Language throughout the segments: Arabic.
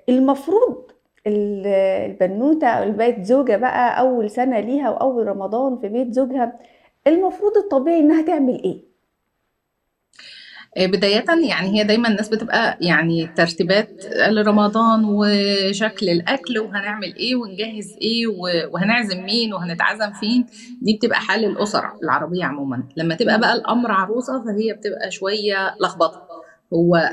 المفروض البنوتة أو اللي بقت زوجة بقى أول سنة ليها وأول رمضان في بيت زوجها، المفروض الطبيعي إنها تعمل إيه؟ بداية يعني هي دايما الناس بتبقى يعني ترتيبات لرمضان وشكل الأكل وهنعمل إيه ونجهز إيه وهنعزم مين وهنتعزم فين. دي بتبقى حال الأسر العربية عموما. لما تبقى بقى مم. الأمر عروسة فهي بتبقى شوية لخبطة.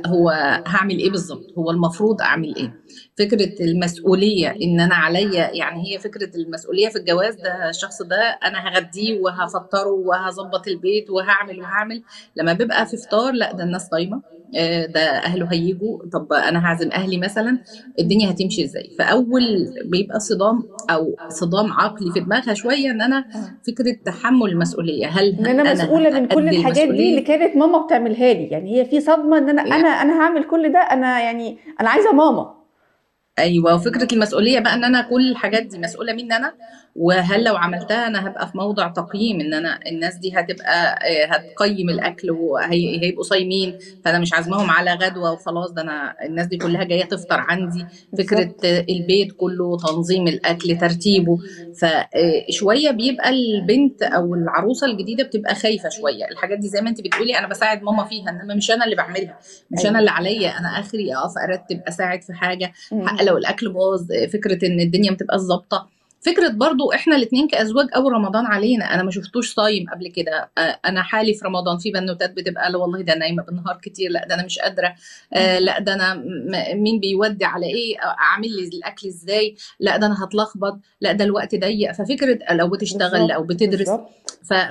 هو هعمل إيه بالظبط؟ هو المفروض أعمل إيه؟ فكرة المسؤولية إن أنا عليا، يعني هي فكرة المسؤولية في الجواز ده الشخص ده أنا هغديه وهفطره وهظبط البيت وهعمل. لما بيبقى في فطار لا ده الناس صايمه، ده اهله هيجوا، طب انا هعزم اهلي مثلا، الدنيا هتمشي ازاي؟ فاول بيبقى صدام او صدام عقلي في دماغها شويه ان انا اه، فكره تحمل المسؤوليه، هل ان انا انا مسؤوله من كل قد الحاجات دي اللي المسؤوليه؟ كانت ماما بتعملها لي. يعني هي في صدمه ان انا هعمل كل ده. انا يعني انا عايزه ماما. ايوه، وفكره المسؤوليه بقى ان انا كل الحاجات دي مسؤوله مني انا، وهل لو عملتها انا هبقى في موضع تقييم ان انا الناس دي هتبقى هتقيم الاكل وهيبقوا صايمين، فانا مش عازماهم على غدوه وخلاص، ده انا الناس دي كلها جايه تفطر عندي. فكره بالظبط. البيت كله، تنظيم الاكل، ترتيبه. فشويه بيبقى البنت او العروسه الجديده بتبقى خايفه شويه. الحاجات دي زي ما انت بتقولي انا بساعد ماما فيها، انما مش انا اللي بعملها، مش انا ايوه. اللي عليا، انا اخري اقف ارتب اساعد في حاجه. حق مم. لو الاكل باظ، فكره ان الدنيا ما تبقاش ظابطه. فكره برضو احنا الاثنين كازواج اول رمضان علينا، انا ما شفتوش صايم قبل كده، انا حالي في رمضان في بنوتات بتبقى لا والله ده نايمه بالنهار كتير، لا ده انا مش قادره، مم. لا ده انا مين بيودي على ايه، اعمل لي الاكل ازاي، لا ده انا هتلخبط، لا ده الوقت ضيق. ففكره لو بتشتغل او بالظبط بتدرس، بالظبط.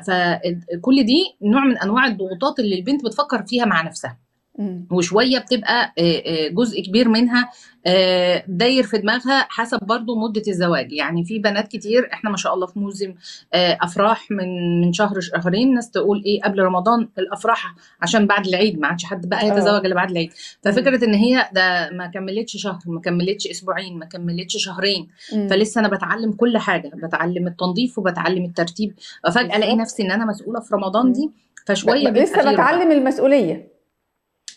فكل دي نوع من انواع الضغوطات اللي البنت بتفكر فيها مع نفسها. مم. وشويه بتبقى جزء كبير منها داير في دماغها حسب برضو مده الزواج. يعني في بنات كتير احنا ما شاء الله في موسم افراح من شهر شهرين، ناس تقول ايه قبل رمضان الافراح عشان بعد العيد، ما عادش حد بقى يتزوج اه. الا بعد العيد. مم. ففكره ان هي ده ما كملتش شهر، ما كملتش اسبوعين، ما كملتش شهرين، مم. فلسه انا بتعلم كل حاجه، بتعلم التنظيف وبتعلم الترتيب، وفجاه الاقي نفسي بالظبط. ان انا مسؤوله في رمضان مم. دي. فشويه بيبقى لسه فيه رهبه. بتعلم المسؤوليه.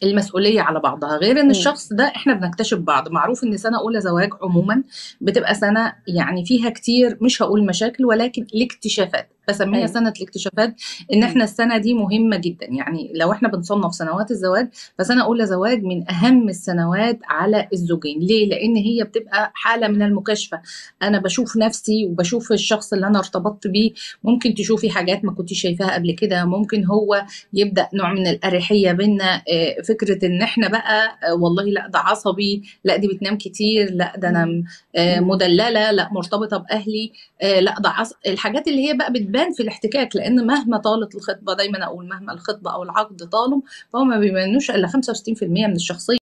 المسؤولية على بعضها، غير ان مم. الشخص ده احنا بنكتشف بعض. معروف ان سنة اولى زواج عموما بتبقى سنة يعني فيها كتير، مش هقول مشاكل ولكن الاكتشافات، بسميها ايوه. سنة الاكتشافات. ان مم. احنا السنة دي مهمة جدا. يعني لو احنا بنصنف سنوات الزواج فسنة اولى زواج من اهم السنوات على الزوجين. ليه؟ لان هي بتبقى حالة من المكاشفة. انا بشوف نفسي وبشوف الشخص اللي انا ارتبطت بيه. ممكن تشوفي حاجات ما كنتش شايفاها قبل كده، ممكن هو يبدأ نوع من الأريحية بينا. فكرة ان احنا بقى والله لا ده عصبي، لا دي بتنام كتير، لا ده انا مم. مم. مدللة، لا مرتبطة بأهلي، لا ده الحاجات اللي هي بقى بتبان في الاحتكاك. لان مهما طالت الخطبة، دايما اقول مهما الخطبة او العقد طالوا، فهم ما بيبانوش الا 65% من الشخصية.